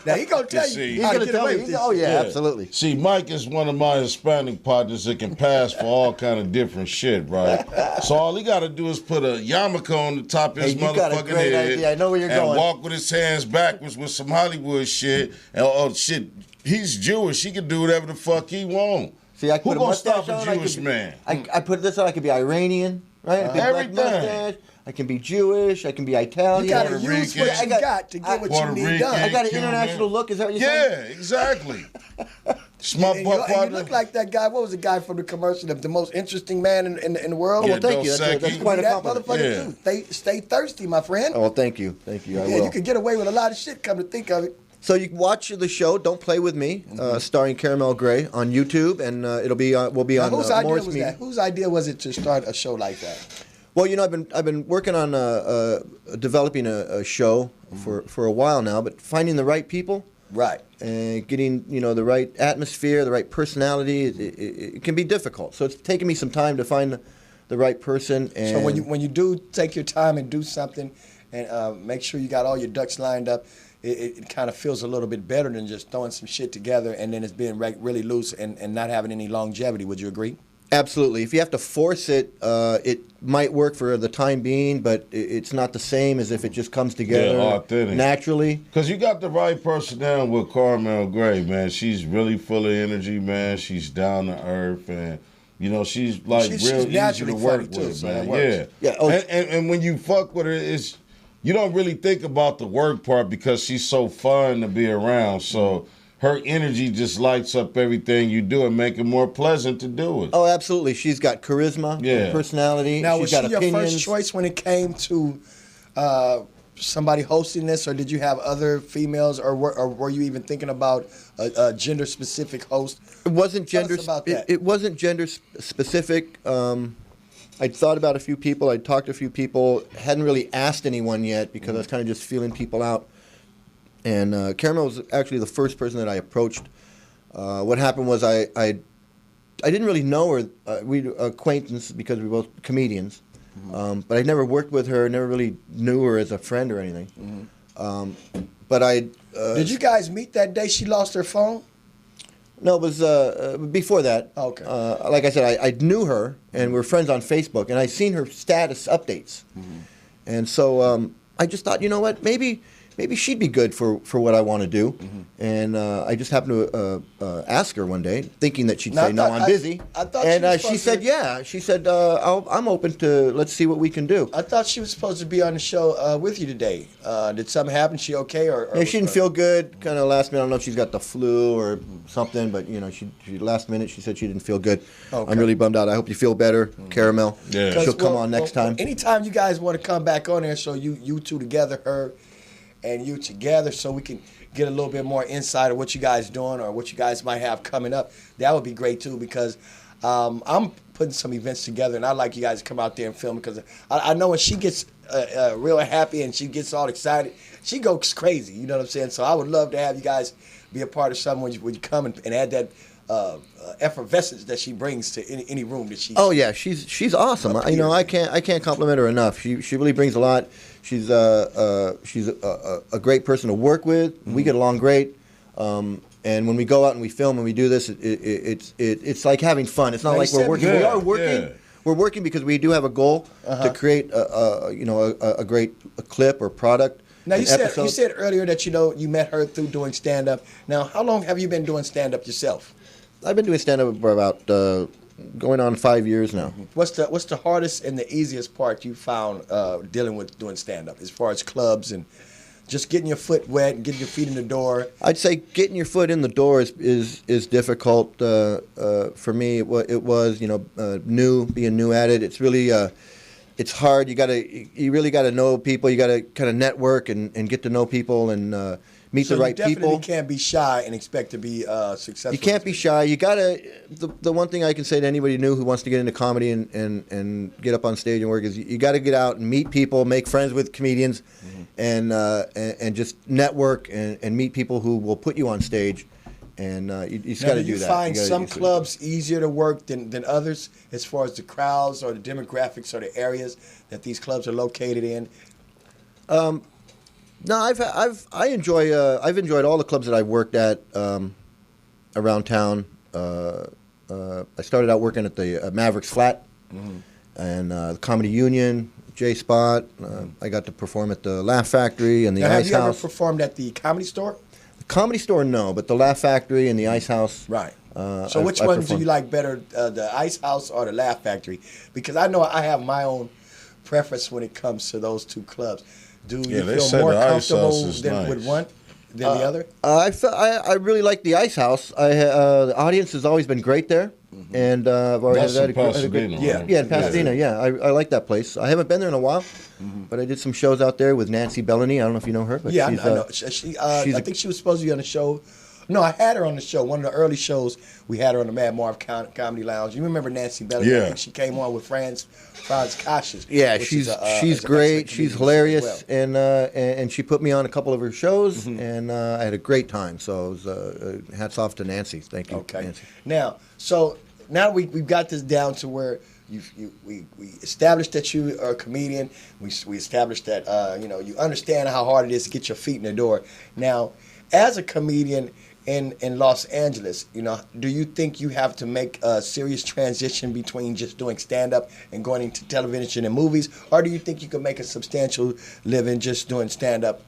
Now he gonna tell you. He's gonna tell me. Oh yeah, absolutely. See, Mike is one of my Hispanic partners that can pass for all kind of different shit, right? So all he got to do is put a yarmulke on the top of his Hey, you got a motherfucking great head idea. I know where you're and going. walk with his hands backwards with some Hollywood shit. And oh shit, he's Jewish. He can do whatever the fuck he want. See, I Who put a gonna mustache stop a on. Jewish man? I put this on. I could be Iranian, right? I could Everything. black mustache. I can be Jewish. I can be Italian. You gotta use what you got to get what you need done. I got an international look. Is that what you're saying? Yeah, exactly. Smart And butt you partner. look like that guy. What was the guy from the commercial? The most interesting man in the world. Oh, well, thank you. That's You quite be a that compliment. motherfucker too. Stay thirsty, my friend. Oh, thank you. Thank you. I Yeah, will. you could get away with a lot of shit. Come to think of it. So you can watch the show "Don't Play with Me," starring Caramel Gray on YouTube, and it'll be will be Now, on whose idea Morris was Media. that? Whose idea was it to start a show like that? Well, you know, I've been working on developing a show for a while now, but finding the right people, right, and getting the right atmosphere, the right personality, it can be difficult. So it's taken me some time to find the right person. And So when you do take your time and do something, and make sure you got all your ducks lined up, it kind of feels a little bit better than just throwing some shit together and then it's being really loose and not having any longevity. Would you agree? Absolutely. If you have to force it, it might work for the time being, but it's not the same as if it just comes together authentic. naturally. Because you got the right person down with Caramel Gray, man. She's really full of energy, man. She's down to earth, and she's like She's real easy naturally to work funny, too, with, so man. that works. Yeah. Oh, And when you fuck with her, you don't really think about the work part because she's so fun to be around. So her energy just lights up everything you do and make it more pleasant to do it. Oh, absolutely. She's got charisma, Yeah. personality. Now, She's was got she your opinions. first choice when it came to somebody hosting this, or did you have other females, or were you even thinking about a gender-specific host? It wasn't Tell us gender. about that. It wasn't gender specific. I'd thought about a few people. I'd talked to a few people. Hadn't really asked anyone yet because I was kind of just feeling people out. And Caramel was actually the first person that I approached. What happened was I didn't really know her. We were acquaintances because we were both comedians. But I never worked with her. Never really knew her as a friend or anything. But I did you guys meet that day she lost her phone? No, it was before that. Okay. Like I said, I knew her, and we were friends on Facebook, and I seen her status updates. And so I just thought, you know what, maybe she'd be good for what I want to do. And I just happened to ask her one day, thinking that she'd say, no, I'm busy. I thought and she she said, yeah. She said, I'm open to, let's see what we can do. I thought she was supposed to be on the show with you today. Did something happen? She okay? Or Yeah, she didn't feel good. Kind of last minute. I don't know if she's got the flu or something, but she last minute she said she didn't feel good. Okay. I'm really bummed out. I hope you feel better, Caramel. Yeah. She'll come on next time. Anytime you guys want to come back on there, so you two together, her and you together, so we can get a little bit more insight of what you guys doing or what you guys might have coming up. That would be great too, because I'm putting some events together, and I'd like you guys to come out there and film, because I know when she gets real happy and she gets all excited, she goes crazy. You know what I'm saying? So I would love to have you guys be a part of something when you come and add that effervescence that she brings to any room that she. Oh yeah, she's awesome. I can't compliment her enough. She really brings a lot. She's a great person to work with. We get along great. And when we go out and we film and we do this, it's like having fun. It's not Now, like you we're said working. before- We are working. Yeah. We're working because we do have a goal to create a great clip or product. Now an you episode. said earlier that you met her through doing stand up. Now, how long have you been doing stand up yourself? I've been doing stand up for about going on 5 years now. What's the hardest and the easiest part you found dealing with doing stand up, as far as clubs and just getting your foot wet and getting your feet in the door? I'd say getting your foot in the door is difficult for me. It was being new at it. It's really it's hard. You really gotta know people. You gotta kind of network and get to know people and meet the right people. So you definitely can't be shy and expect to be successful. You can't be shy. You gotta. The one thing I can say to anybody new who wants to get into comedy and get up on stage and work is you got to get out and meet people, make friends with comedians, and just network and meet people who will put you on stage. And you just got to do that. Do you find some clubs easier to work than others as far as the crowds or the demographics or the areas that these clubs are located in? No, I've enjoyed all the clubs that I've worked at around town. I started out working at the Mavericks Flat and the Comedy Union, J Spot. I got to perform at the Laugh Factory and the Ice House. Have you ever performed at the Comedy Store? The Comedy Store, no, but the Laugh Factory and the Ice House. Right. So which ones do you like better, the Ice House or the Laugh Factory? Because I know I have my own preference when it comes to those two clubs. Do you feel more comfortable with one than the other? I really like the Ice House. The audience has always been great there, and I've already had a good in Pasadena. Yeah, I like that place. I haven't been there in a while, but I did some shows out there with Nancy Bellany. I don't know if you know her, but I know. I think she was supposed to be on the show. No, I had her on the show. One of the early shows, we had her on the Mad Marv Comedy Lounge. You remember Nancy Bellamy? Yeah. I think she came on with Franz Kashas. Yeah, she's great. She's hilarious, and she put me on a couple of her shows, and I had a great time. So it was, hats off to Nancy. Thank you, Nancy. Now we've got this down to where we established that you are a comedian. We established that you understand how hard it is to get your feet in the door. Now, as a comedian in Los Angeles, do you think you have to make a serious transition between just doing stand-up and going into television and movies, or do you think you can make a substantial living just doing stand-up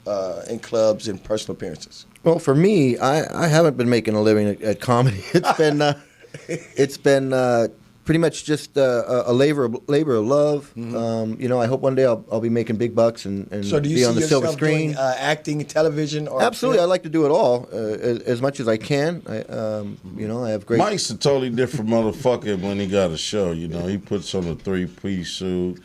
in clubs and personal appearances? Well, for me, I haven't been making a living at comedy. It's been pretty much just a labor of love. I hope one day I'll be making big bucks and so do you be on see the silver screen. Doing, acting, television, or absolutely, I like to do it all as much as I can. I have great. Mike's a totally different motherfucker when he got a show. He puts on a 3-piece suit,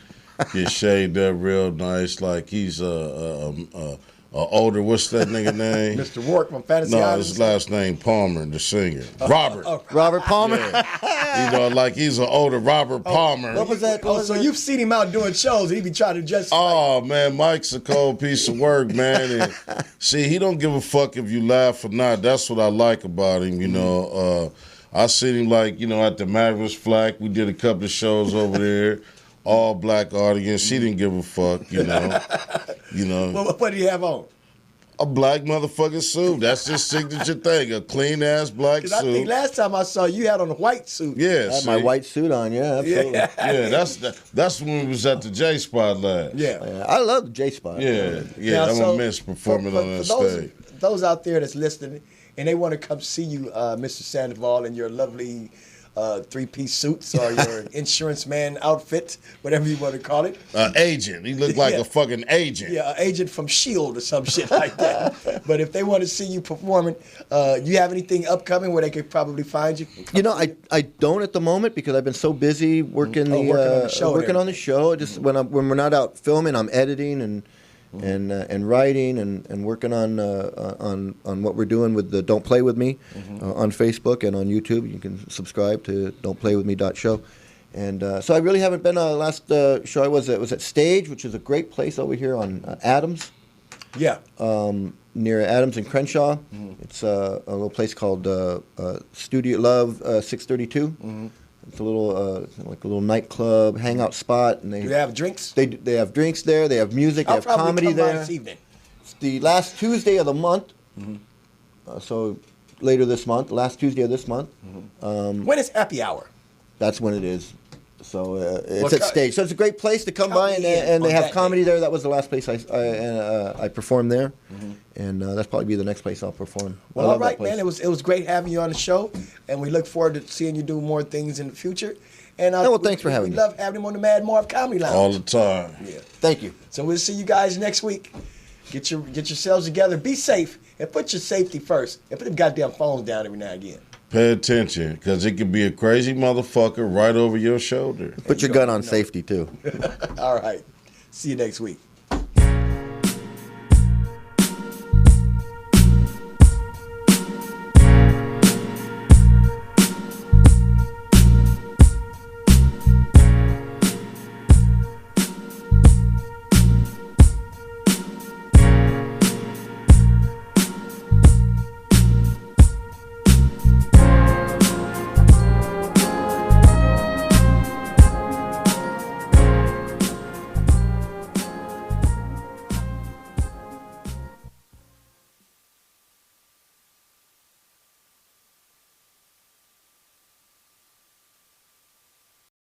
gets shaved up real nice, like he's older. What's that nigga name? Mr. Rourke from Fantasy No, Island. his last name Palmer, the singer. Robert. Robert Palmer. Yeah. Like he's an older Robert Palmer. What was that? So you've seen him out doing shows. He be trying to just. Oh man, Mike's a cold piece of work, man. And see, he don't give a fuck if you laugh or not. That's what I like about him. I seen him at the Mavericks Flag. We did a couple of shows over there. All black audience. He didn't give a fuck, Well, what do you have on? A black motherfucking suit. That's his signature thing. A clean ass black suit. Because I think last time I saw you had on a white suit. Yeah, I had my white suit on. Yeah, absolutely. Yeah, that's when we was at the J Spot last. Yeah, I love the J Spot. Yeah. I'm gonna miss performing on that stage. Those out there that's listening and they want to come see you, Mr. Sandoval, in your lovely 3-piece suits or your insurance man outfit, whatever you want to call it. Agent. He looked like a fucking agent. Yeah, an agent from S.H.I.E.L.D. or some shit like that. But if they want to see you performing, you have anything upcoming where they could probably find you? I don't at the moment because I've been so busy working on the show. Just when we're not out filming, I'm editing and writing and working on what we're doing with the Don't Play With Me on Facebook and on YouTube. You can subscribe to don'tplaywithme.show. And so I really haven't been. Last show I was at Stage, which is a great place over here on Adams. Yeah. Near Adams and Crenshaw. It's a little place called Studio Love 632. It's a little nightclub hangout spot, and do they have drinks? They have drinks there. They have music. They have comedy there. This evening. It's the last Tuesday of the month. So later this month, last Tuesday of this month. When is happy hour? That's when it is. So it's at Stage. So it's a great place to come by, and they have comedy there. That was the last place I performed there, and that's probably be the next place I'll perform. Well, all right, man. It was great having you on the show, and we look forward to seeing you do more things in the future. And thanks for having me. We love having him on the Mad Marv Comedy Lounge all the time. Yeah. Thank you. So we'll see you guys next week. Get yourselves together. Be safe and put your safety first. And put them goddamn phones down every now and again. Pay attention, because it could be a crazy motherfucker right over your shoulder. Put your gun on safety, too. All right. See you next week.